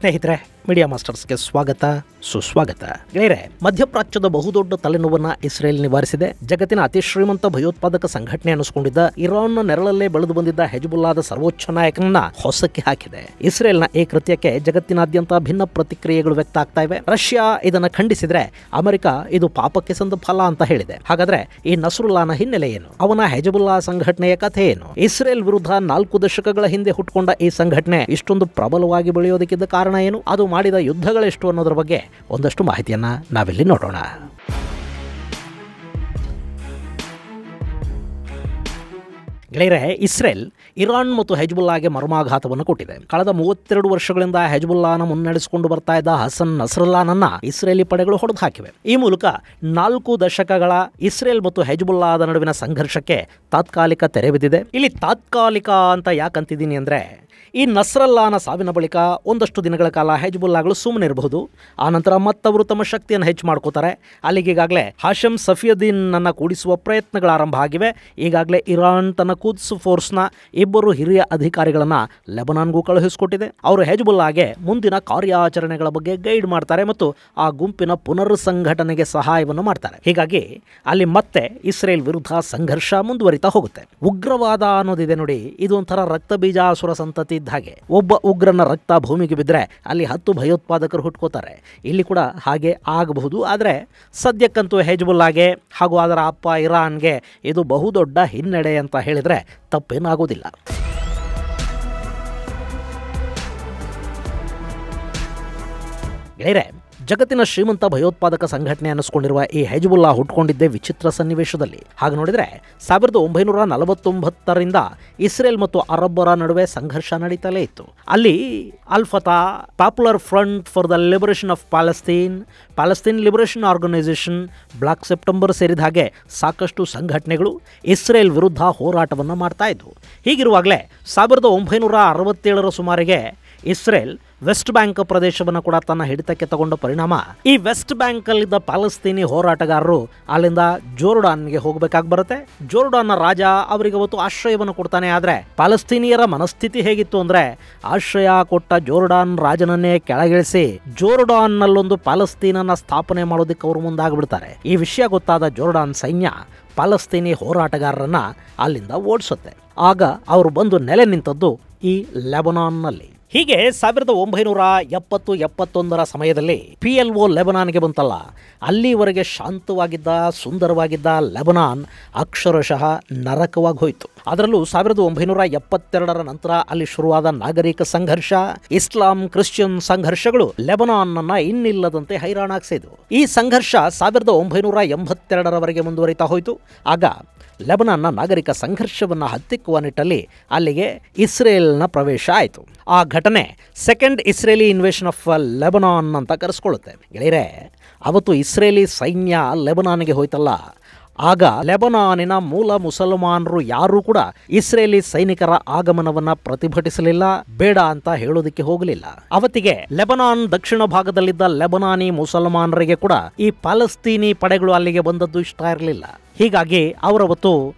ಸ್ನೇಹಿತರೆ, ಮೀಡಿಯಾ ಮಾಸ್ಟರ್ಸ್ಗೆ ಸ್ವಾಗತ ಸುಸ್ವಾಗತ. ಗೆಳೆಯರೆ, ಮಧ್ಯಪ್ರಾಚ್ಯದ ಬಹುದೊಡ್ಡ ತಲೆನೋವನ್ನ ಇಸ್ರೇಲ್ ನಿವಾರಿಸಿದೆ. ಜಗತ್ತಿನ ಅತಿ ಶ್ರೀಮಂತ ಭಯೋತ್ಪಾದಕ ಸಂಘಟನೆ ಅನಿಸಿಕೊಂಡಿದ್ದ ಇರಾನ್ನ ನೆರಳಲ್ಲೇ ಬೆಳೆದು ಬಂದಿದ್ದ ಹೆಜ್ಬುಲ್ಲಾದ ಸರ್ವೋಚ್ಚ ನಾಯಕನನ್ನ ಹೊಸಕ್ಕೆ ಹಾಕಿದೆ. ಇಸ್ರೇಲ್ನ ಈ ಕೃತ್ಯಕ್ಕೆ ಜಗತ್ತಿನಾದ್ಯಂತ ಭಿನ್ನ ಪ್ರತಿಕ್ರಿಯೆಗಳು ವ್ಯಕ್ತ ಆಗ್ತಾ ಇವೆ. ರಷ್ಯಾ ಇದನ್ನ ಖಂಡಿಸಿದ್ರೆ ಅಮೆರಿಕ ಇದು ಪಾಪಕ್ಕೆ ಸಂದ ಫಲ ಅಂತ ಹೇಳಿದೆ. ಹಾಗಾದ್ರೆ ಈ ನಸ್ರುಲ್ಲಾನ ಹಿನ್ನೆಲೆ ಏನು? ಅವನ ಹೆಜ್ಬುಲ್ಲಾ ಸಂಘಟನೆಯ ಕಥೆ ಏನು? ಇಸ್ರೇಲ್ ವಿರುದ್ಧ 4 ದಶಕಗಳ ಹಿಂದೆ ಹುಟ್ಟುಕೊಂಡ ಈ ಸಂಘಟನೆ ಇಷ್ಟೊಂದು ಪ್ರಬಲವಾಗಿ ಬೆಳೆಯೋದಕ್ಕಿದ್ದ ಕಾರಣ ಏನು? ಅದು ಮಾಡಿದ ಯುದ್ಧಗಳೆಷ್ಟು ಅನ್ನೋದ್ರ ಬಗ್ಗೆ ಒಂದಷ್ಟು ಮಾಹಿತಿಯನ್ನ ನಾವಿಲ್ಲಿ ನೋಡೋಣ. ಗೆಳೆಯರೆ, ಇಸ್ರೇಲ್ ಇರಾನ್ ಮತ್ತು ಹೆಜ್ಬುಲ್ಲಾಗೆ ಮರ್ಮಾಘಾತವನ್ನು ಕೊಟ್ಟಿದೆ. ಕಳೆದ 32 ವರ್ಷಗಳಿಂದ ಹೆಜ್ಬುಲ್ಲಾನ ಮುನ್ನಡೆಸಿಕೊಂಡು ಬರ್ತಾ ಇದ್ದ ಹಸನ್ ನಸ್ರಲ್ಲಾನನ್ನ ಇಸ್ರೇಲಿ ಪಡೆಗಳು ಹೊಡೆದು ಹಾಕಿವೆ. ಈ ಮೂಲಕ 4 ದಶಕಗಳ ಇಸ್ರೇಲ್ ಮತ್ತು ಹೆಜ್ಬುಲ್ಲಾದ ನಡುವಿನ ಸಂಘರ್ಷಕ್ಕೆ ತಾತ್ಕಾಲಿಕ ತೆರೆ ಬಿದ್ದಿದೆ. ಇಲ್ಲಿ ತಾತ್ಕಾಲಿಕ ಅಂತ ಯಾಕಂತಿದ್ದೀನಿ ಅಂದ್ರೆ, ಈ ನಸ್ರಲ್ಲಾನ ಸಾವಿನ ಬಳಿಕ ಒಂದಷ್ಟು ದಿನಗಳ ಕಾಲ ಹೆಜ್ಬುಲ್ಲಾಗಳು ಸುಮ್ಮನೆ ಇರಬಹುದು. ಆನಂತರ ಮತ್ತವರು ತಮ್ಮ ಶಕ್ತಿಯನ್ನು ಹೆಚ್ಚು ಮಾಡ್ಕೋತಾರೆ. ಅಲ್ಲಿಗೆ ಈಗಾಗಲೇ ಹಾಶಮ್ ಸಫಿಯುದ್ದೀನ್ ಅನ್ನ ಕೂಡಿಸುವ ಪ್ರಯತ್ನಗಳು ಆರಂಭ ಆಗಿವೆ. ಈಗಾಗಲೇ ಇರಾನ್ ತನ್ನ ಕುದ್ಸ್ ಫೋರ್ಸ್ನ 2 ಹಿರಿಯ ಅಧಿಕಾರಿಗಳನ್ನ ಲೆಬನಾನ್ಗೂ ಕಳುಹಿಸಿಕೊಟ್ಟಿದೆ. ಅವರು ಹೆಜ್ಬುಲ್ಲಾಗೆ ಮುಂದಿನ ಕಾರ್ಯಾಚರಣೆಗಳ ಬಗ್ಗೆ ಗೈಡ್ ಮಾಡ್ತಾರೆ ಮತ್ತು ಆ ಗುಂಪಿನ ಪುನರ್ ಸಂಘಟನೆಗೆ ಸಹಾಯವನ್ನು ಮಾಡ್ತಾರೆ. ಹೀಗಾಗಿ ಅಲ್ಲಿ ಮತ್ತೆ ಇಸ್ರೇಲ್ ವಿರುದ್ಧ ಸಂಘರ್ಷ ಮುಂದುವರಿತಾ ಹೋಗುತ್ತೆ. ಉಗ್ರವಾದ ಅನ್ನೋದಿದೆ ನೋಡಿ, ಇದು ಒಂಥರ ರಕ್ತ ಬೀಜಾಸುರ ಸಂತತಿ ಇದ್ದ ಹಾಗೆ. ಒಬ್ಬ ಉಗ್ರನ ರಕ್ತ ಭೂಮಿಗೆ ಬಿದ್ದರೆ ಅಲ್ಲಿ 10 ಭಯೋತ್ಪಾದಕರು ಹುಟ್ಕೋತಾರೆ. ಇಲ್ಲಿ ಕೂಡ ಹಾಗೆ ಆಗಬಹುದು. ಆದರೆ ಸದ್ಯಕ್ಕಂತೂ ಹೆಜ್ಬುಲ್ಲಾಗೆ ಹಾಗೂ ಅದರ ಅಪ್ಪ ಇರಾನ್ಗೆ ಇದು ಬಹುದೊಡ್ಡ ಹಿನ್ನಡೆ ಅಂತ ಹೇಳಿದ್ರೆ ತಪ್ಪೇನಾಗೋದಿಲ್ಲ. ಗೆಳೆಯರೆ, ಜಗತ್ತಿನ ಶ್ರೀಮಂತ ಭಯೋತ್ಪಾದಕ ಸಂಘಟನೆ ಅನ್ನಿಸ್ಕೊಂಡಿರುವ ಈ ಹೆಜ್ಬುಲ್ಲಾ ಹುಟ್ಕೊಂಡಿದ್ದೇ ವಿಚಿತ್ರ ಸನ್ನಿವೇಶದಲ್ಲಿ. ಹಾಗೆ ನೋಡಿದರೆ 1949ರಿಂದ ಇಸ್ರೇಲ್ ಮತ್ತು ಅರಬ್ಬರ ನಡುವೆ ಸಂಘರ್ಷ ನಡೀತಲೇ ಇತ್ತು. ಅಲ್ಲಿ al Fatah, Popular Front for the Liberation of Palestine, Palestine Liberation Organisation, Black September ಸೇರಿದ ಹಾಗೆ ಸಾಕಷ್ಟು ಸಂಘಟನೆಗಳು ಇಸ್ರೇಲ್ ವಿರುದ್ಧ ಹೋರಾಟವನ್ನು ಮಾಡ್ತಾ ಇದ್ವು. ಹೀಗಿರುವಾಗಲೇ 1967ರ ಸುಮಾರಿಗೆ ಇಸ್ರೇಲ್ ವೆಸ್ಟ್ ಬ್ಯಾಂಕ್ ಪ್ರದೇಶವನ್ನು ಕೂಡ ತನ್ನ ಹಿಡಿತಕ್ಕೆ ತಗೊಂಡ ಪರಿಣಾಮ ಈ ವೆಸ್ಟ್ ಬ್ಯಾಂಕ್ ಅಲ್ಲಿದ್ದ ಪ್ಯಾಲೆಸ್ತೀನಿ ಹೋರಾಟಗಾರರು ಅಲ್ಲಿಂದ ಜೋರ್ಡಾನ್ಗೆ ಹೋಗಬೇಕಾಗಿ ಬರುತ್ತೆ. ಜೋರ್ಡಾನ್ನ ರಾಜ ಅವರಿಗೆ ಅವತ್ತು ಆಶ್ರಯವನ್ನು ಕೊಡ್ತಾನೆ. ಆದರೆ ಪ್ಯಾಲೆಸ್ತೀನಿಯರ ಮನಸ್ಥಿತಿ ಹೇಗಿತ್ತು ಅಂದ್ರೆ, ಆಶ್ರಯ ಕೊಟ್ಟ ಜೋರ್ಡಾನ್ ರಾಜನನ್ನೇ ಕೆಳಗಿಳಿಸಿ ಜೋರ್ಡಾನ್ ನಲ್ಲೊಂದು ಪ್ಯಾಲೆಸ್ತೀನನ್ನ ಸ್ಥಾಪನೆ ಮಾಡೋದಕ್ಕೆ ಅವರು ಮುಂದಾಗ್ಬಿಡ್ತಾರೆ. ಈ ವಿಷಯ ಗೊತ್ತಾದ ಜೋರ್ಡಾನ್ ಸೈನ್ಯ ಪ್ಯಾಲೆಸ್ತೀನಿ ಹೋರಾಟಗಾರರನ್ನ ಅಲ್ಲಿಂದ ಓಡಿಸುತ್ತೆ. ಆಗ ಅವರು ಬಂದು ನೆಲೆ ನಿಂತದ್ದು ಈ ಲೆಬನಾನ್ನಲ್ಲಿ. ಹೀಗೆ 1970-71ರ ಸಮಯದಲ್ಲಿ PLO ಲೆಬನಾನ್ಗೆ ಬಂತಲ್ಲ, ಅಲ್ಲಿವರೆಗೆ ಶಾಂತವಾಗಿದ್ದ ಸುಂದರವಾಗಿದ್ದ ಲೆಬನಾನ್ ಅಕ್ಷರಶಃ ನರಕವಾಗಿ ಹೋಯಿತು. ಅದರಲ್ಲೂ 1972ರ ನಂತರ ಅಲ್ಲಿ ಶುರುವಾದ ನಾಗರಿಕ ಸಂಘರ್ಷ, ಇಸ್ಲಾಂ ಕ್ರಿಶ್ಚಿಯನ್ ಸಂಘರ್ಷಗಳು ಲೆಬನಾನ್ ಅನ್ನ ಇನ್ನಿಲ್ಲದಂತೆ ಹೈರಾಣಾಗಿಸಿದ್ವು. ಈ ಸಂಘರ್ಷ 1982ರವರೆಗೆ ಮುಂದುವರಿತಾ ಹೋಯಿತು. ಆಗ ಲೆಬನಾನ್ನ ನಾಗರಿಕ ಸಂಘರ್ಷವನ್ನು ಹತ್ತಿಕ್ಕುವ ನಿಟ್ಟಲ್ಲಿ ಅಲ್ಲಿಗೆ ಇಸ್ರೇಲ್ನ ಪ್ರವೇಶ ಆಯಿತು. ಆ ಘಟನೆ second Israeli invasion of Lebanon ಅಂತ ಕರೆಸ್ಕೊಳ್ಳುತ್ತೆ. ಗೆಳೆಯರೆ, ಅವತ್ತು ಇಸ್ರೇಲಿ ಸೈನ್ಯ ಲೆಬನಾನ್ಗೆ ಹೋಯ್ತಲ್ಲ, ಆಗ ಲೆಬನಾನಿನ ಮೂಲ ಮುಸಲ್ಮಾನರು ಯಾರೂ ಕೂಡ ಇಸ್ರೇಲಿ ಸೈನಿಕರ ಆಗಮನವನ್ನ ಪ್ರತಿಭಟಿಸಲಿಲ್ಲ, ಬೇಡ ಅಂತ ಹೇಳೋದಕ್ಕೆ ಹೋಗಲಿಲ್ಲ. ಅವತ್ತಿಗೆ ಲೆಬನಾನ್ ದಕ್ಷಿಣ ಭಾಗದಲ್ಲಿದ್ದ ಲೆಬನಾನಿ ಮುಸಲ್ಮಾನರಿಗೆ ಕೂಡ ಈ ಪ್ಯಾಲೆಸ್ತೀನಿ ಪಡೆಗಳು ಅಲ್ಲಿಗೆ ಬಂದದ್ದು ಇಷ್ಟ ಇರಲಿಲ್ಲ. ಹೀಗಾಗಿ ಅವರವತ್ತು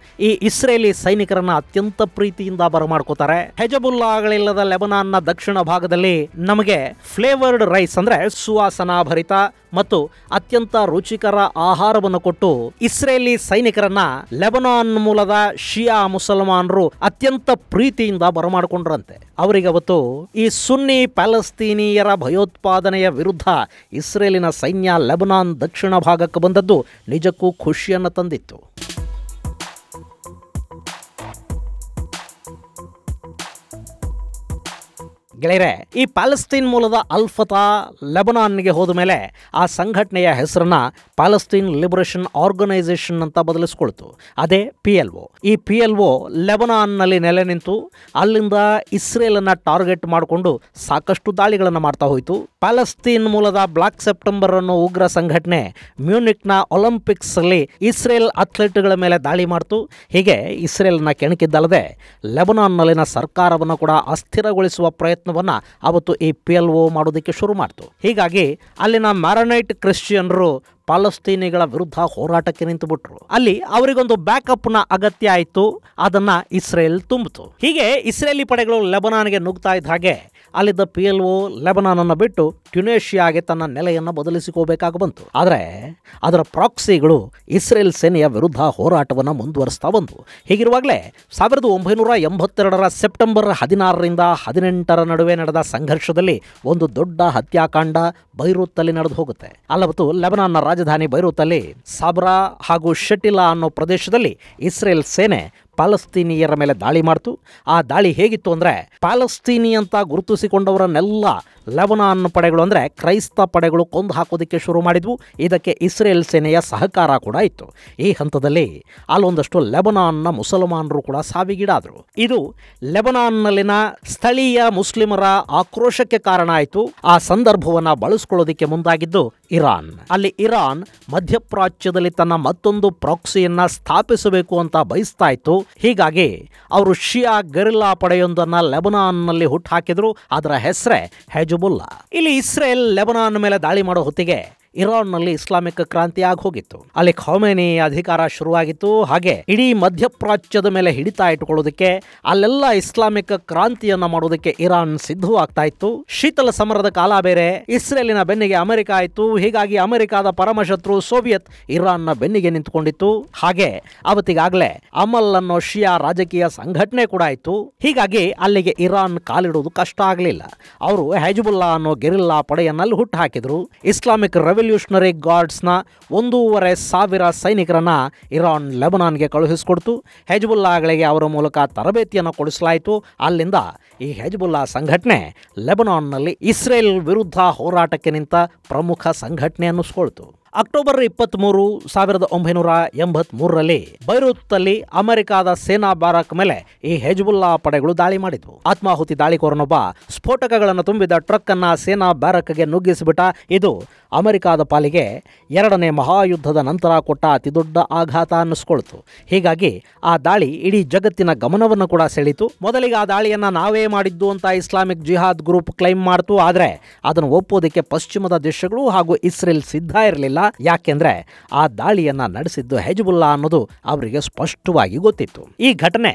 ಈ ಇಸ್ರೇಲಿ ಸೈನಿಕರನ್ನ ಅತ್ಯಂತ ಪ್ರೀತಿಯಿಂದ ಬರಮಾಡ್ಕೋತಾರೆ. ಹೆಜ್ಬುಲ್ಲಾಗಳಿಲ್ಲದ ಲೆಬನಾನ್ನ ದಕ್ಷಿಣ ಭಾಗದಲ್ಲಿ ನಮಗೆ ಫ್ಲೇವರ್ಡ್ ರೈಸ್ ಅಂದ್ರೆ ಸುವಾಸನಾಭರಿತ ಮತ್ತು ಅತ್ಯಂತ ರುಚಿಕರ ಆಹಾರವನ್ನು ಕೊಟ್ಟು ಇಸ್ರೇಲಿ ಸೈನಿಕರನ್ನ ಲೆಬನಾನ್ ಮೂಲದ ಶಿಯಾ ಮುಸಲ್ಮಾನರು ಅತ್ಯಂತ ಪ್ರೀತಿಯಿಂದ ಬರಮಾಡಿಕೊಂಡ್ರಂತೆ. ಅವರಿಗೆ ಅವತ್ತು ಈ ಸುನ್ನಿ ಪ್ಯಾಲೆಸ್ತೀನಿಯರ ಭಯೋತ್ಪಾದನೆಯ ವಿರುದ್ಧ ಇಸ್ರೇಲಿನ ಸೈನ್ಯ ಲೆಬನಾನ್ ದಕ್ಷಿಣ ಭಾಗಕ್ಕೆ ಬಂದದ್ದು ನಿಜಕ್ಕೂ ಖುಷಿಯನ್ನು ತಂದಿತ್ತು. ಗೆಳೆಯರೆ, ಈ ಪ್ಯಾಲೆಸ್ತೀನ್ ಮೂಲದ ಅಲ್-ಫತಾ ಲೆಬನಾನ್ಗೆ ಹೋದ ಮೇಲೆ ಆ ಸಂಘಟನೆಯ ಹೆಸರನ್ನ ಪ್ಯಾಲೆಸ್ತೀನ್ ಲಿಬರೇಷನ್ ಆರ್ಗನೈಸೇಷನ್ ಅಂತ ಬದಲಿಸ್ಕೊಳ್ತು. ಅದೇ PLO. ಈ PLO ಲೆಬನಾನ್ನಲ್ಲಿ ನೆಲೆ ನಿಂತು ಅಲ್ಲಿಂದ ಇಸ್ರೇಲನ್ನ ಟಾರ್ಗೆಟ್ ಮಾಡಿಕೊಂಡು ಸಾಕಷ್ಟು ದಾಳಿಗಳನ್ನು ಮಾಡ್ತಾ ಹೋಯಿತು. ಪ್ಯಾಲೆಸ್ತೀನ್ ಮೂಲದ ಬ್ಲಾಕ್ ಸೆಪ್ಟೆಂಬರ್ ಅನ್ನೋ ಉಗ್ರ ಸಂಘಟನೆ ಮ್ಯೂನಿಕ್ನ ಒಲಿಂಪಿಕ್ಸ್ ಅಲ್ಲಿ ಇಸ್ರೇಲ್ ಅಥ್ಲೆಟ್ಗಳ ಮೇಲೆ ದಾಳಿ ಮಾಡ್ತು. ಹೀಗೆ ಇಸ್ರೇಲ್ನ ಕೆಣಕಿದ್ದಲ್ಲದೆ ಲೆಬನಾನ್ನಲ್ಲಿನ ಸರ್ಕಾರವನ್ನು ಕೂಡ ಅಸ್ಥಿರಗೊಳಿಸುವ ಪ್ರಯತ್ನವನ್ನ ಅವತ್ತು ಈ PLO ಮಾಡೋದಕ್ಕೆ ಶುರು ಮಾಡ್ತು. ಹೀಗಾಗಿ ಅಲ್ಲಿನ ಮ್ಯಾರನೈಟ್ ಕ್ರಿಶ್ಚಿಯನ್ರು ಪಾಲಸ್ತೀನಿಗಳ ವಿರುದ್ಧ ಹೋರಾಟಕ್ಕೆ ನಿಂತುಬಿಟ್ರು. ಅಲ್ಲಿ ಅವರಿಗೊಂದು ಬ್ಯಾಕಪ್ನ ಅಗತ್ಯ ಆಯಿತು. ಅದನ್ನ ಇಸ್ರೇಲ್ ತುಂಬಿತು. ಹೀಗೆ ಇಸ್ರೇಲಿ ಪಡೆಗಳು ಲೆಬನಾನ್ಗೆ ನುಗ್ತಾ ಇದ್ದ ಹಾಗೆ ಅಲ್ಲಿದ್ದ PLO ಲೆಬನಾನ್ ಅನ್ನು ಬಿಟ್ಟು ಟ್ಯುನೇಷಿಯಾಗೆ ತನ್ನ ನೆಲೆಯನ್ನು ಬದಲಿಸಿಕೋಬೇಕಾಗಿ ಬಂತು. ಆದರೆ ಅದರ ಪ್ರಾಕ್ಸಿಗಳು ಇಸ್ರೇಲ್ ಸೇನೆಯ ವಿರುದ್ಧ ಹೋರಾಟವನ್ನು ಮುಂದುವರಿಸ್ತಾ ಬಂತು. ಹೀಗಿರುವಾಗಲೇ 1982 ಸೆಪ್ಟೆಂಬರ್ 16ರಿಂದ 18 ನಡುವೆ ನಡೆದ ಸಂಘರ್ಷದಲ್ಲಿ ಒಂದು ದೊಡ್ಡ ಹತ್ಯಾಕಾಂಡ ಬೈರೂತಲ್ಲಿ ನಡೆದು ಹೋಗುತ್ತೆ. ಅಲ್ಲವತ್ತು ಲೆಬನಾನ್ನ ರಾಜಧಾನಿ ಬೈರೂತಲ್ಲಿ ಸಾಬ್ರಾ ಹಾಗೂ ಶಟಿಲಾ ಅನ್ನೋ ಪ್ರದೇಶದಲ್ಲಿ ಇಸ್ರೇಲ್ ಸೇನೆ ಪ್ಯಾಲೆಸ್ತೀನಿಯರ ಮೇಲೆ ದಾಳಿ ಮಾಡ್ತು. ಆ ದಾಳಿ ಹೇಗಿತ್ತು ಅಂದರೆ, ಪ್ಯಾಲೆಸ್ತೀನಿ ಅಂತ ಗುರುತಿಸಿಕೊಂಡವರನ್ನೆಲ್ಲ ಲೆಬನಾನ್ ಪಡೆಗಳು ಅಂದರೆ ಕ್ರೈಸ್ತ ಪಡೆಗಳು ಕೊಂದು ಹಾಕೋದಕ್ಕೆ ಶುರು ಮಾಡಿದ್ವು. ಇದಕ್ಕೆ ಇಸ್ರೇಲ್ ಸೇನೆಯ ಸಹಕಾರ ಕೂಡ ಇತ್ತು. ಈ ಹಂತದಲ್ಲಿ ಅಲ್ಲೊಂದಷ್ಟು ಲೆಬನಾನ್ನ ಮುಸಲ್ಮಾನರು ಕೂಡ ಸಾವಿಗೀಡಾದರು. ಇದು ಲೆಬನಾನ್ನಲ್ಲಿನ ಸ್ಥಳೀಯ ಮುಸ್ಲಿಮರ ಆಕ್ರೋಶಕ್ಕೆ ಕಾರಣ ಆಯಿತು. ಆ ಸಂದರ್ಭವನ್ನು ಬಳಸ್ಕೊಳ್ಳೋದಕ್ಕೆ ಮುಂದಾಗಿದ್ದು ಇರಾನ್. ಅಲ್ಲಿ ಇರಾನ್ ಮಧ್ಯಪ್ರಾಚ್ಯದಲ್ಲಿ ತನ್ನ ಮತ್ತೊಂದು ಪ್ರಾಕ್ಸಿಯನ್ನ ಸ್ಥಾಪಿಸಬೇಕು ಅಂತ ಬಯಸ್ತಾ ಇತ್ತು. ಹೀಗಾಗಿ ಅವರು ಶಿಯಾ ಗೆರಿಲ್ಲಾ ಪಡೆಯೊಂದನ್ನು ಲೆಬನಾನ್ನಲ್ಲಿ ಹುಟ್ಟುಹಾಕಿದ್ರು. ಅದರ ಹೆಸರೇ ಹೆಜಬುಲ್ಲಾ. ಇಲ್ಲಿ ಇಸ್ರೇಲ್ ಲೆಬನಾನ್ ಮೇಲೆ ದಾಳಿ ಮಾಡೋ ಹೊತ್ತಿಗೆ ಇರಾನ್ನಲ್ಲಿ ಇಸ್ಲಾಮಿಕ್ ಕ್ರಾಂತಿ ಆಗಿ ಹೋಗಿತ್ತು. ಅಲ್ಲಿ ಖೊಮೇನಿ ಅಧಿಕಾರ ಶುರುವಾಗಿತ್ತು. ಹಾಗೆ ಇಡೀ ಮಧ್ಯಪ್ರಾಚ್ಯದ ಮೇಲೆ ಹಿಡಿತಾ ಇಟ್ಕೊಳ್ಳೋದಕ್ಕೆ, ಅಲ್ಲೆಲ್ಲ ಇಸ್ಲಾಮಿಕ್ ಕ್ರಾಂತಿಯನ್ನ ಮಾಡೋದಕ್ಕೆ ಇರಾನ್ ಸಿದ್ಧವಾಗ್ತಾ ಇತ್ತು. ಶೀತಲ ಸಮರದ ಕಾಲ ಬೇರೆ. ಇಸ್ರೇಲಿನ ಬೆನ್ನಿಗೆ ಅಮೆರಿಕ ಆಯಿತು. ಹೀಗಾಗಿ ಅಮೆರಿಕಾದ ಪರಮಶತ್ರು ಸೋವಿಯತ್ ಇರಾನ್ನ ಬೆನ್ನಿಗೆ ನಿಂತುಕೊಂಡಿತ್ತು. ಹಾಗೆ ಅವತ್ತಿಗಾಗಲೇ ಅಮಲ್ ಅನ್ನೋ ಶಿಯಾ ರಾಜಕೀಯ ಸಂಘಟನೆ ಕೂಡ ಇತ್ತು. ಹೀಗಾಗಿ ಅಲ್ಲಿಗೆ ಇರಾನ್ ಕಾಲಿಡೋದು ಕಷ್ಟ ಆಗಲಿಲ್ಲ. ಅವರು ಹೆಜಬುಲ್ಲಾ ಅನ್ನೋ ಗೆರಿಲ್ಲಾ ಪಡೆಯನ್ನಲ್ಲಿ ಹುಟ್ಟು ಹಾಕಿದ್ರು. ಇಸ್ಲಾಮಿಕ್ ರೆವಲ್ಯೂಷನರಿ ಗಾರ್ಡ್ಸ್ನ 1,500 ಸೈನಿಕರನ್ನ ಇರಾನ್ ಲೆಬನಾನ್ಗೆ ಕಳುಹಿಸಿಕೊಡ್ತು. ಹೆಜ್ಬುಲ್ಲಾಗಳಿಗೆ ಅವರ ಮೂಲಕ ತರಬೇತಿಯನ್ನು ಕೊಡಿಸಲಾಯಿತು. ಅಲ್ಲಿಂದ ಈ ಹೆಜ್ಬುಲ್ಲಾ ಸಂಘಟನೆ ಲೆಬನಾನ್ನಲ್ಲಿ ಇಸ್ರೇಲ್ ವಿರುದ್ಧ ಹೋರಾಟಕ್ಕೆ ನಿಂತ ಪ್ರಮುಖ ಸಂಘಟನೆ ಅನ್ನಿಸ್ಕೊಳ್ತು. ಅಕ್ಟೋಬರ್ 23, 1983ರಲ್ಲಿ ಬೈರೂತಲ್ಲಿ ಅಮೆರಿಕಾದ ಸೇನಾ ಬ್ಯಾರಕ್ ಮೇಲೆ ಈ ಹೆಜ್ಬುಲ್ಲಾ ಪಡೆಗಳು ದಾಳಿ ಮಾಡಿದ್ವು. ಆತ್ಮಾಹುತಿ ದಾಳಿಕೋರನೊಬ್ಬ ಸ್ಫೋಟಕಗಳನ್ನು ತುಂಬಿದ ಟ್ರಕ್ ಅನ್ನ ಸೇನಾ ಬ್ಯಾರಕ್ಗೆ ನುಗ್ಗಿಸಿಬಿಟ್ಟ. ಇದು ಅಮೆರಿಕಾದ ಪಾಲಿಗೆ 2ನೇ ಮಹಾಯುದ್ಧದ ನಂತರ ಕೊಟ್ಟ ಅತಿದೊಡ್ಡ ಆಘಾತ ಅನ್ನಿಸ್ಕೊಳ್ತು. ಹೀಗಾಗಿ ಆ ದಾಳಿ ಇಡೀ ಜಗತ್ತಿನ ಗಮನವನ್ನು ಕೂಡ ಸೆಳೀತು. ಮೊದಲಿಗೆ ಆ ದಾಳಿಯನ್ನ ನಾವೇ ಮಾಡಿದ್ದು ಅಂತ ಇಸ್ಲಾಮಿಕ್ ಜಿಹಾದ್ ಗ್ರೂಪ್ ಕ್ಲೈಮ್ ಮಾಡ್ತು. ಆದರೆ ಅದನ್ನು ಒಪ್ಪೋದಕ್ಕೆ ಪಶ್ಚಿಮದ ದೇಶಗಳು ಹಾಗೂ ಇಸ್ರೇಲ್ ಸಿದ್ಧ ಇರಲಿಲ್ಲ. ಯಾಕೆಂದ್ರೆ ಆ ದಾಳಿಯನ್ನ ನಡೆಸಿದ್ದು ಹೆಜ್ಬುಲ್ಲಾ ಅನ್ನೋದು ಅವರಿಗೆ ಸ್ಪಷ್ಟವಾಗಿ ಗೊತ್ತಿತ್ತು. ಈ ಘಟನೆ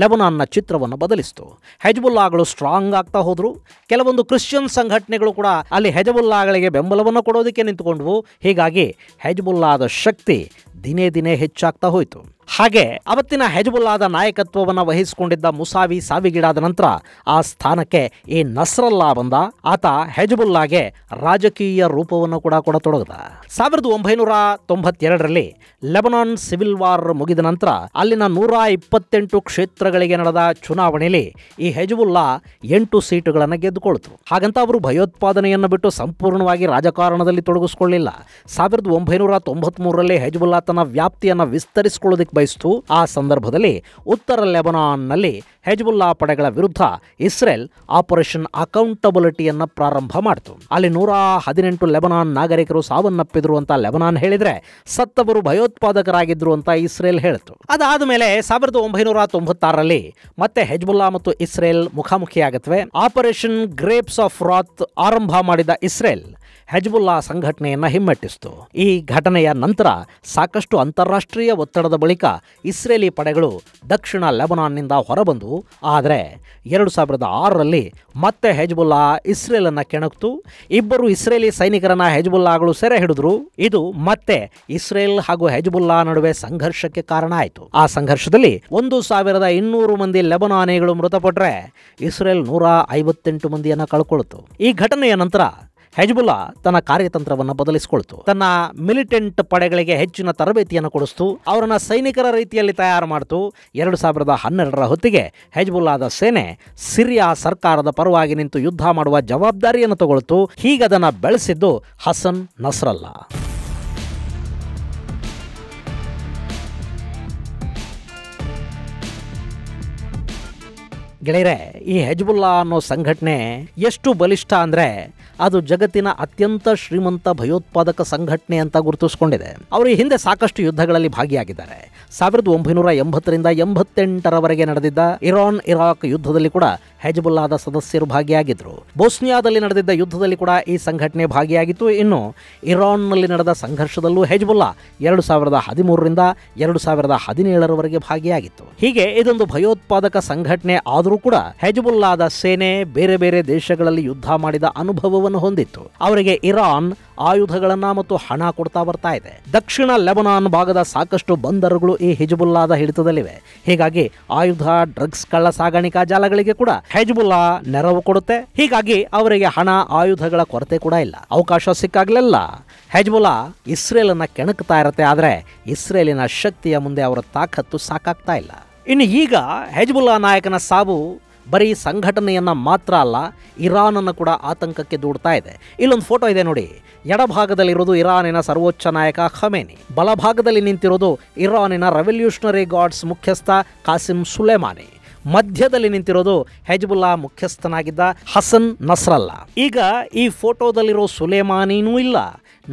ಲೆಬನಾನ್ನ ಚಿತ್ರವನ್ನು ಬದಲಿಸಿತು. ಹೆಜ್ಬುಲ್ಲಾಗಳು ಸ್ಟ್ರಾಂಗ್ ಆಗ್ತಾ ಹೋದ್ರು. ಕೆಲವೊಂದು ಕ್ರಿಶ್ಚಿಯನ್ ಸಂಘಟನೆಗಳು ಕೂಡ ಅಲ್ಲಿ ಹೆಜ್ಬುಲ್ಲಾಗಳಿಗೆ ಬೆಂಬಲವನ್ನು ಕೊಡೋದಕ್ಕೆ ನಿಂತುಕೊಂಡ್ವು. ಹೀಗಾಗಿ ಹೆಜ್ಬುಲ್ಲಾದ ಶಕ್ತಿ ದಿನೇ ದಿನೇ ಹೆಚ್ಚಾಗ್ತಾ ಹೋಯಿತು. ಹಾಗೆ ಅವತ್ತಿನ ಹೆಜ್ಬುಲ್ಲಾದ ನಾಯಕತ್ವವನ್ನು ವಹಿಸಿಕೊಂಡಿದ್ದ ಮುಸಾವಿ ಸಾವಿಗೀಡಾದ ನಂತರ ಆ ಸ್ಥಾನಕ್ಕೆ ಈ ನಸ್ರಲ್ಲಾ ಬಂದ. ಆತ ಹೆಜ್ಬುಲ್ಲಾಗೆ ರಾಜಕೀಯ ರೂಪವನ್ನು ಕೂಡ ಕೊಡತೊಡಗಿದ. 1992ರಲ್ಲಿ ಲೆಬನಾನ್ ಸಿವಿಲ್ ವಾರ್ ಮುಗಿದ ನಂತರ ಅಲ್ಲಿನ 128 ಕ್ಷೇತ್ರಗಳಿಗೆ ನಡೆದ ಚುನಾವಣೆಯಲ್ಲಿ ಈ ಹೆಜ್ಬುಲ್ಲಾ 8 ಸೀಟುಗಳನ್ನು ಗೆದ್ದುಕೊಳ್ತು. ಹಾಗಂತ ಅವರು ಭಯೋತ್ಪಾದನೆಯನ್ನು ಬಿಟ್ಟು ಸಂಪೂರ್ಣವಾಗಿ ರಾಜಕಾರಣದಲ್ಲಿ ತೊಡಗಿಸಿಕೊಳ್ಳಿಲ್ಲ. 1993ರಲ್ಲಿ ಹೆಜ್ಬುಲ್ಲಾ ತನ್ನ ವ್ಯಾಪ್ತಿಯನ್ನು ವಿಸ್ತರಿಸಿಕೊಳ್ಳೋದಕ್ಕೆ ಬಯಸಿತು. ಆ ಸಂದರ್ಭದಲ್ಲಿ ಉತ್ತರ ಲೆಬನಾನ್ನಲ್ಲಿ ಹೆಜ್ಬುಲ್ಲಾ ಪಡೆಗಳ ವಿರುದ್ಧ ಇಸ್ರೇಲ್ ಆಪರೇಷನ್ ಅಕೌಂಟಬಿಲಿಟಿಯನ್ನು ಪ್ರಾರಂಭ ಮಾಡಿತು. ಅಲ್ಲಿ 118 ಲೆಬನಾನ್ ನಾಗರಿಕರು ಸಾವನ್ನಪ್ಪಿದ್ರು ಅಂತ ಲೆಬನಾನ್ ಹೇಳಿದ್ರೆ, ಸತ್ತವರು ಭಯೋತ್ಪಾದಕರಾಗಿದ್ರು ಅಂತ ಇಸ್ರೇಲ್ ಹೇಳಿತು. ಅದಾದ ಮೇಲೆ 1996ರಲ್ಲಿ ಮತ್ತೆ ಹೆಜ್ಬುಲ್ಲಾ ಮತ್ತು ಇಸ್ರೇಲ್ ಮುಖಾಮುಖಿಯಾಗತ್ವೆ. ಆಪರೇಷನ್ ಗ್ರೇಪ್ಸ್ ಆಫ್ ರಾತ್ ಆರಂಭ ಮಾಡಿದ ಇಸ್ರೇಲ್ ಹೆಜ್ಬುಲ್ಲಾ ಸಂಘಟನೆಯನ್ನು ಹಿಮ್ಮೆಟ್ಟಿಸಿತು. ಈ ಘಟನೆಯ ನಂತರ ಸಾಕಷ್ಟು ಅಂತಾರಾಷ್ಟ್ರೀಯ ಒತ್ತಡದ ಬಳಿಕ ಇಸ್ರೇಲಿ ಪಡೆಗಳು ದಕ್ಷಿಣ ಲೆಬನಾನ್ನಿಂದ ಹೊರಬಂದು, ಆದರೆ 2006ರಲ್ಲಿ ಮತ್ತೆ ಹೆಜ್ಬುಲ್ಲಾ ಇಸ್ರೇಲನ್ನು ಕೆಣಕ್ತು. 2 ಇಸ್ರೇಲಿ ಸೈನಿಕರನ್ನ ಹೆಜ್ಬುಲ್ಲಾಗಳು ಸೆರೆ ಹಿಡಿದ್ರು. ಇದು ಮತ್ತೆ ಇಸ್ರೇಲ್ ಹಾಗೂ ಹೆಜ್ಬುಲ್ಲಾ ನಡುವೆ ಸಂಘರ್ಷಕ್ಕೆ ಕಾರಣ ಆಯಿತು. ಆ ಸಂಘರ್ಷದಲ್ಲಿ 1200 ಮಂದಿ ಲೆಬನಾನಿಗಳು ಮೃತಪಟ್ಟರೆ ಇಸ್ರೇಲ್ 158 ಮಂದಿಯನ್ನು ಕಳ್ಕೊಳ್ತು. ಈ ಘಟನೆಯ ನಂತರ ಹೆಜ್ಬುಲ್ಲಾ ತನ್ನ ಕಾರ್ಯತಂತ್ರವನ್ನು ಬದಲಿಸಿಕೊಳ್ತು. ತನ್ನ ಮಿಲಿಟೆಂಟ್ ಪಡೆಗಳಿಗೆ ಹೆಚ್ಚಿನ ತರಬೇತಿಯನ್ನು ಕೊಡಿಸ್ತು. ಅವರನ್ನು ಸೈನಿಕರ ರೀತಿಯಲ್ಲಿ ತಯಾರು ಮಾಡಿತು. 2012ರ ಹೊತ್ತಿಗೆ ಹೆಜ್ಬುಲ್ಲಾದ ಸೇನೆ ಸಿರಿಯಾ ಸರ್ಕಾರದ ಪರವಾಗಿ ನಿಂತು ಯುದ್ಧ ಮಾಡುವ ಜವಾಬ್ದಾರಿಯನ್ನು ತಗೊಳ್ತು. ಹೀಗದನ್ನು ಬೆಳೆಸಿದ್ದು ಹಸನ್ ನಸ್ರಲ್ಲಾ. ಗೆಳೆಯರೆ, ಈ ಹೆಜ್ಬುಲ್ಲಾ ಅನ್ನೋ ಸಂಘಟನೆ ಎಷ್ಟು ಬಲಿಷ್ಠ ಅಂದರೆ ಅದು ಜಗತ್ತಿನ ಅತ್ಯಂತ ಶ್ರೀಮಂತ ಭಯೋತ್ಪಾದಕ ಸಂಘಟನೆ ಅಂತ ಗುರುತಿಸಿಕೊಂಡಿದೆ. ಅವರು ಈ ಹಿಂದೆ ಸಾಕಷ್ಟು ಯುದ್ಧಗಳಲ್ಲಿ ಭಾಗಿಯಾಗಿದ್ದಾರೆ. 1980ರಿಂದ 88ರವರೆಗೆ ನಡೆದಿದ್ದ ಇರಾನ್ ಇರಾಕ್ ಯುದ್ಧದಲ್ಲಿ ಕೂಡ ಹೆಜ್ಬುಲ್ಲಾದ ಸದಸ್ಯರು ಭಾಗಿಯಾಗಿದ್ದರು. ಬೋಸ್ನಿಯಾದಲ್ಲಿ ನಡೆದಿದ್ದ ಯುದ್ಧದಲ್ಲಿ ಕೂಡ ಈ ಸಂಘಟನೆ ಭಾಗಿಯಾಗಿತ್ತು. ಇನ್ನು ಇರಾನ್ನಲ್ಲಿ ನಡೆದ ಸಂಘರ್ಷದಲ್ಲೂ ಹೆಜ್ಬುಲ್ಲಾ 2013ರಿಂದ 2017ರವರೆಗೆ ಭಾಗಿಯಾಗಿತ್ತು. ಹೀಗೆ ಇದೊಂದು ಭಯೋತ್ಪಾದಕ ಸಂಘಟನೆ ಆದರೂ ಆದರೂ ಕೂಡ ಹೆಜ್ಬುಲ್ಲಾದ ಸೇನೆ ಬೇರೆ ಬೇರೆ ದೇಶಗಳಲ್ಲಿ ಯುದ್ಧ ಮಾಡಿದ ಅನುಭವವನ್ನು ಹೊಂದಿತ್ತು. ಅವರಿಗೆ ಇರಾನ್ ಆಯುಧಗಳನ್ನ ಮತ್ತು ಹಣ ಕೊಡ್ತಾ ಬರ್ತಾ ಇದೆ. ದಕ್ಷಿಣ ಲೆಬನಾನ್ ಭಾಗದ ಸಾಕಷ್ಟು ಬಂದರುಗಳು ಈ ಹಿಜ್ಬುಲ್ಲಾದ ಹಿಡಿತದಲ್ಲಿವೆ. ಹೀಗಾಗಿ ಆಯುಧ, ಡ್ರಗ್ಸ್, ಕಳ್ಳ ಸಾಗಾಣಿಕಾ ಜಾಲಗಳಿಗೆ ಕೂಡ ಹೆಜ್ಬುಲ್ಲಾ ನೆರವು ಕೊಡುತ್ತೆ. ಹೀಗಾಗಿ ಅವರಿಗೆ ಹಣ, ಆಯುಧಗಳ ಕೊರತೆ ಕೂಡ ಇಲ್ಲ. ಅವಕಾಶ ಸಿಕ್ಕಾಗ್ಲೆಲ್ಲ ಹೆಜ್ಬುಲ್ಲಾ ಇಸ್ರೇಲ್ ಅನ್ನ ಕೆಣಕ್ತಾ ಇರತ್ತೆ. ಆದರೆ ಇಸ್ರೇಲಿನ ಶಕ್ತಿಯ ಮುಂದೆ ಅವರ ತಾಕತ್ತು ಸಾಕಾಗ್ತಾ ಇಲ್ಲ. ಇನ್ನು ಈಗ ಹೆಜ್ಬುಲ್ಲಾ ನಾಯಕನ ಸಾವು ಬರೀ ಸಂಘಟನೆಯನ್ನ ಮಾತ್ರ ಅಲ್ಲ, ಇರಾನ್ ಅನ್ನು ಕೂಡ ಆತಂಕಕ್ಕೆ ದೂಡ್ತಾ ಇದೆ. ಇಲ್ಲೊಂದು ಫೋಟೋ ಇದೆ ನೋಡಿ. ಎಡಭಾಗದಲ್ಲಿರೋದು ಇರಾನಿನ ಸರ್ವೋಚ್ಚ ನಾಯಕ ಖಮೇನಿ, ಬಲಭಾಗದಲ್ಲಿ ನಿಂತಿರೋದು ಇರಾನಿನ ರೆವಲ್ಯೂಷನರಿ ಗಾರ್ಡ್ಸ್ ಮುಖ್ಯಸ್ಥ ಕಾಸಿಂ ಸುಲೇಮಾನಿ, ಮಧ್ಯದಲ್ಲಿ ನಿಂತಿರೋದು ಹೆಜ್ಬುಲ್ಲಾ ಮುಖ್ಯಸ್ಥನಾಗಿದ್ದ ಹಸನ್ ನಸ್ರಲ್ಲಾ. ಈಗ ಈ ಫೋಟೋದಲ್ಲಿರೋ ಸುಲೇಮಾನಿನೂ ಇಲ್ಲ,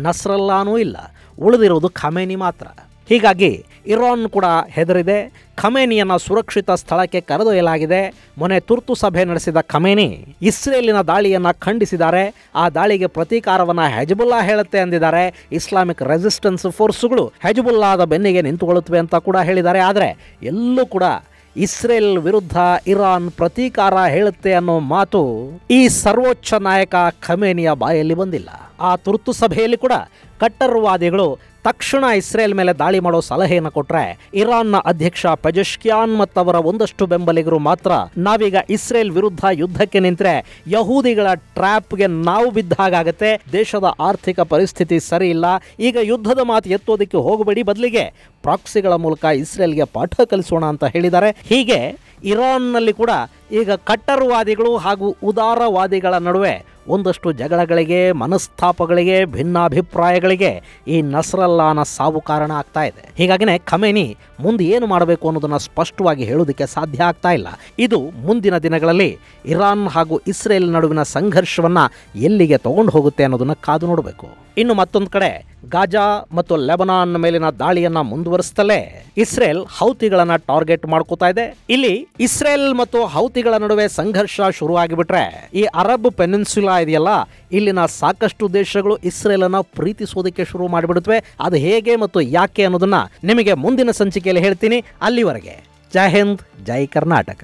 ನಸ್ರಲ್ಲಾನೂ ಇಲ್ಲ, ಉಳಿದಿರೋದು ಖಮೇನಿ ಮಾತ್ರ. ಹೀಗಾಗಿ ಇರಾನ್ ಕೂಡ ಹೆದರಿದೆ. ಖಮೇನಿಯನ್ನು ಸುರಕ್ಷಿತ ಸ್ಥಳಕ್ಕೆ ಕರೆದೊಯ್ಯಲಾಗಿದೆ. ಮೊನ್ನೆ ತುರ್ತು ಸಭೆ ನಡೆಸಿದ ಖಮೇನಿ ಇಸ್ರೇಲಿನ ದಾಳಿಯನ್ನು ಖಂಡಿಸಿದ್ದಾರೆ. ಆ ದಾಳಿಗೆ ಪ್ರತೀಕಾರವನ್ನು ಹೆಜ್ಬುಲ್ಲಾ ಹೇಳುತ್ತೆ ಅಂದಿದ್ದಾರೆ. ಇಸ್ಲಾಮಿಕ್ ರೆಸಿಸ್ಟೆನ್ಸ್ ಫೋರ್ಸ್ಗಳು ಹೆಜ್ಬುಲ್ಲಾದ ಬೆನ್ನಿಗೆ ನಿಂತುಕೊಳ್ಳುತ್ತವೆ ಅಂತ ಕೂಡ ಹೇಳಿದ್ದಾರೆ. ಆದರೆ ಎಲ್ಲೂ ಕೂಡ ಇಸ್ರೇಲ್ ವಿರುದ್ಧ ಇರಾನ್ ಪ್ರತೀಕಾರ ಹೇಳುತ್ತೆ ಅನ್ನೋ ಮಾತು ಈ ಸರ್ವೋಚ್ಚ ನಾಯಕ ಖಮೇನಿಯ ಬಾಯಲ್ಲಿ ಬಂದಿಲ್ಲ. ಆ ತುರ್ತು ಸಭೆಯಲ್ಲಿ ಕೂಡ ಕಟ್ಟರ್ವಾದಿಗಳು ತಕ್ಷಣ ಇಸ್ರೇಲ್ ಮೇಲೆ ದಾಳಿ ಮಾಡೋ ಸಲಹೆಯನ್ನು ಕೊಟ್ರೆ ಇರಾನ್ನ ಅಧ್ಯಕ್ಷ ಪೆಜೆಶ್ಕಿಯಾನ್ ಮತ್ತವರ ಒಂದಷ್ಟು ಬೆಂಬಲಿಗರು ಮಾತ್ರ ನಾವೀಗ ಇಸ್ರೇಲ್ ವಿರುದ್ಧ ಯುದ್ಧಕ್ಕೆ ನಿಂತರೆ ಯಹೂದಿಗಳ ಟ್ರ್ಯಾಪ್ಗೆ ನಾವು ಬಿದ್ದ ಹಾಗಾಗತ್ತೆ, ದೇಶದ ಆರ್ಥಿಕ ಪರಿಸ್ಥಿತಿ ಸರಿ ಇಲ್ಲ, ಈಗ ಯುದ್ಧದ ಮಾತು ಎತ್ತೋದಕ್ಕೆ ಹೋಗಬೇಡಿ, ಬದಲಿಗೆ ಪ್ರಾಕ್ಸಿಗಳ ಮೂಲಕ ಇಸ್ರೇಲ್ಗೆ ಪಾಠ ಕಲಿಸೋಣ ಅಂತ ಹೇಳಿದ್ದಾರೆ. ಹೀಗೆ ಇರಾನ್ನಲ್ಲಿ ಕೂಡ ಈಗ ಕಟ್ಟರ್ವಾದಿಗಳು ಹಾಗೂ ಉದಾರವಾದಿಗಳ ನಡುವೆ ಒಂದಷ್ಟು ಜಗಳಗಳಿಗೆ, ಮನಸ್ತಾಪಗಳಿಗೆ, ಭಿನ್ನಾಭಿಪ್ರಾಯಗಳಿಗೆ ಈ ನಸ್ರಲ್ಲಾನ ಸಾವು ಕಾರಣ ಆಗ್ತಾ ಇದೆ. ಹೀಗಾಗಿನೇ ಖಮೇನಿ ಮುಂದೆ ಏನು ಮಾಡಬೇಕು ಅನ್ನೋದನ್ನು ಸ್ಪಷ್ಟವಾಗಿ ಹೇಳೋದಕ್ಕೆ ಸಾಧ್ಯ ಆಗ್ತಾ ಇಲ್ಲ. ಇದು ಮುಂದಿನ ದಿನಗಳಲ್ಲಿ ಇರಾನ್ ಹಾಗೂ ಇಸ್ರೇಲ್ ನಡುವಿನ ಸಂಘರ್ಷವನ್ನು ಎಲ್ಲಿಗೆ ತಗೊಂಡು ಹೋಗುತ್ತೆ ಅನ್ನೋದನ್ನು ಕಾದು ನೋಡಬೇಕು. ಇನ್ನು ಮತ್ತೊಂದು ಕಡೆ ಗಾಜಾ ಮತ್ತು ಲೆಬನಾನ್ ಮೇಲಿನ ದಾಳಿಯನ್ನ ಮುಂದುವರಿಸುತ್ತಲೇ ಇಸ್ರೇಲ್ ಹೌತಿಗಳನ್ನ ಟಾರ್ಗೆಟ್ ಮಾಡ್ಕೋತಾ ಇದೆ. ಇಲ್ಲಿ ಇಸ್ರೇಲ್ ಮತ್ತು ಹೌತಿಗಳ ನಡುವೆ ಸಂಘರ್ಷ ಶುರುವಾಗಿಬಿಟ್ರೆ ಈ ಅರಬ್ ಪೆನಿನ್ಸುಲಾ ಇದೆಯಲ್ಲ, ಇಲ್ಲಿನ ಸಾಕಷ್ಟು ದೇಶಗಳು ಇಸ್ರೇಲ್ ಅನ್ನ ಪ್ರೀತಿಸೋದಕ್ಕೆ ಶುರು ಮಾಡಿಬಿಡುತ್ತವೆ. ಅದು ಹೇಗೆ ಮತ್ತು ಯಾಕೆ ಅನ್ನೋದನ್ನ ನಿಮಗೆ ಮುಂದಿನ ಸಂಚಿಕೆಯಲ್ಲಿ ಹೇಳ್ತೀನಿ. ಅಲ್ಲಿವರೆಗೆ ಜೈ ಹಿಂದ್, ಜೈ ಕರ್ನಾಟಕ.